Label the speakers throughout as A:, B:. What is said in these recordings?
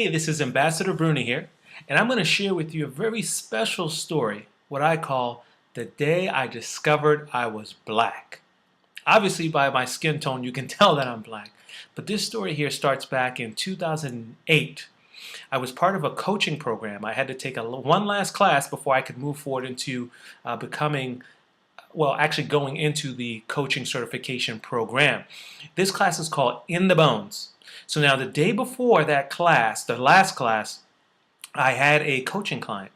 A: Hey, this is Ambassador Bruni here, and I'm going to share with you a very special story, what I call the day I discovered I was black. Obviously, by my skin tone, you can tell that I'm black. But this story here starts back in 2008. I was part of a coaching program. I had to take one last class before I could move forward into actually going into the coaching certification program. This class is called In the Bones. So now the day before that class, the last class, I had a coaching client.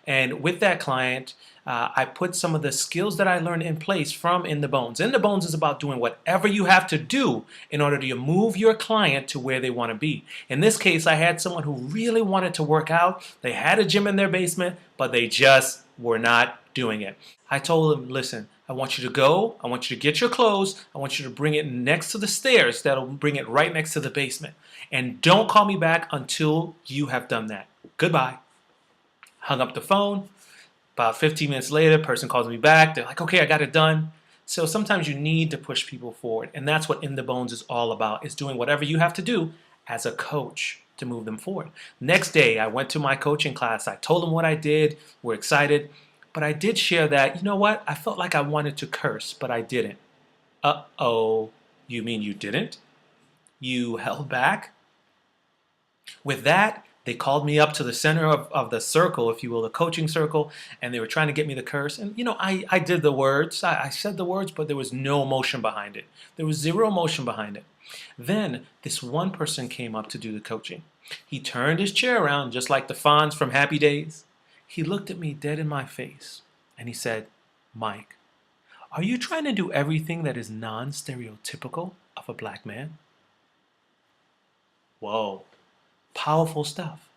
A: And with that client, I put some of the skills that I learned in place from In the Bones. In the Bones is about doing whatever you have to do in order to move your client to where they want to be. In this case, I had someone who really wanted to work out. They had a gym in their basement, but they just were not doing it. I told them, listen, I want you to go, I want you to get your clothes, I want you to bring it next to the stairs, that'll bring it right next to the basement. And don't call me back until you have done that. Goodbye. Hung up the phone. About 15 minutes later, person calls me back. They're like, okay, I got it done. So sometimes you need to push people forward. And that's what In the Bones is all about, is doing whatever you have to do as a coach to move them forward. Next day, I went to my coaching class. I told them what I did. We're excited. But I did share that, you know what? I felt like I wanted to curse, but I didn't. Uh-oh. You mean you didn't? You held back? With that, they called me up to the center of the circle, if you will, the coaching circle, and they were trying to get me to curse. And, you know, I did the words. I said the words, but there was no emotion behind it. There was zero emotion behind it. Then this one person came up to do the coaching. He turned his chair around, just like the Fonz from Happy Days. He looked at me dead in my face, and he said, Mike, are you trying to do everything that is non-stereotypical of a black man? Whoa. Powerful stuff.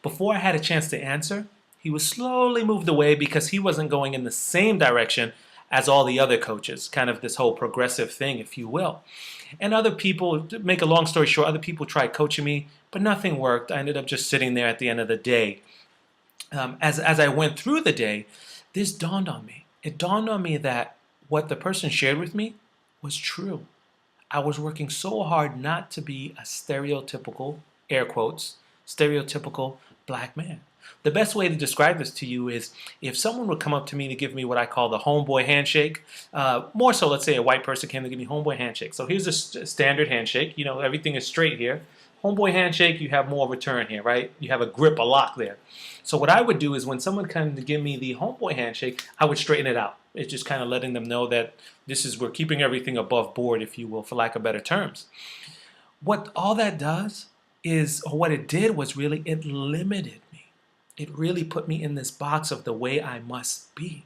A: Before I had a chance to answer, he was slowly moved away because he wasn't going in the same direction as all the other coaches, kind of this whole progressive thing, if you will. And other people, to make a long story short, other people tried coaching me, but nothing worked. I ended up just sitting there at the end of the day. As I went through the day, this dawned on me. It dawned on me that what the person shared with me was true. I was working so hard not to be a stereotypical, air quotes, stereotypical black man. The best way to describe this to you is if someone would come up to me to give me what I call the homeboy handshake, more so let's say a white person came to give me homeboy handshake. So here's a standard handshake. You know, everything is straight here. Homeboy handshake, you have more return here, right? You have a grip, a lock there. So what I would do is when someone came to give me the homeboy handshake, I would straighten it out. It's just kind of letting them know that we're keeping everything above board, if you will, for lack of better terms. What all that does is, or what it did was really, it limited me. It really put me in this box of the way I must be.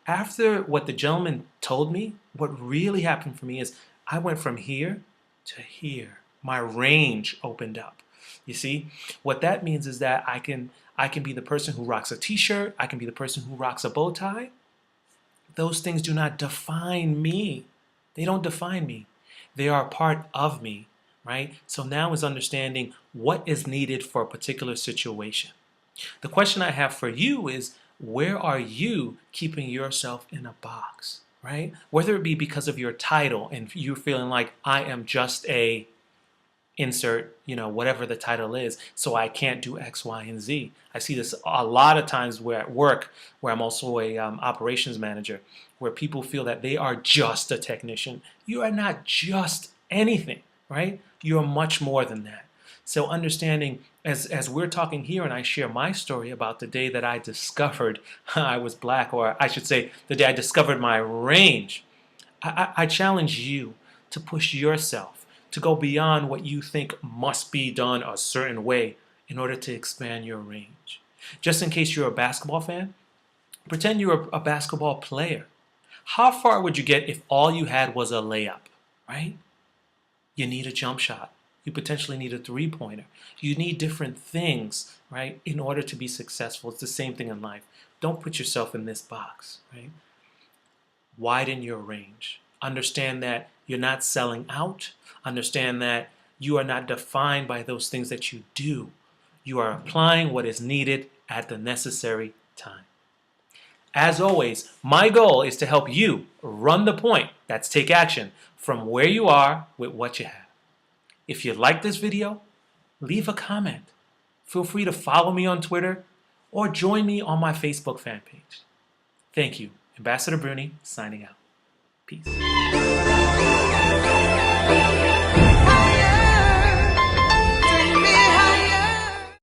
A: After what the gentleman told me, what really happened for me is I went from here to here. My range opened up. You see, what that means is that I can be the person who rocks a t-shirt. I can be the person who rocks a bow tie. Those things do not define me. They don't define me. They are a part of me, right? So now is understanding what is needed for a particular situation. The question I have for you is, where are you keeping yourself in a box, right? Whether it be because of your title and you feeling like I am just a insert, you know, whatever the title is, so I can't do X, Y, and Z. I see this a lot of times where at work, where I'm also a operations manager, where people feel that they are just a technician. You are not just anything, right? You are much more than that. So understanding, as we're talking here and I share my story about the day that I discovered I was black, or I should say the day I discovered my range, I challenge you to push yourself to go beyond what you think must be done a certain way in order to expand your range. Just in case you're a basketball fan, pretend you're a basketball player. How far would you get if all you had was a layup, right? You need a jump shot. You potentially need a three-pointer. You need different things, right, in order to be successful. It's the same thing in life. Don't put yourself in this box, right? Widen your range. Understand that you're not selling out. Understand that you are not defined by those things that you do. You are applying what is needed at the necessary time. As always, my goal is to help you run the point, that's take action, from where you are with what you have. If you like this video, leave a comment. Feel free to follow me on Twitter or join me on my Facebook fan page. Thank you. Ambassador Bruni, signing out. Peace.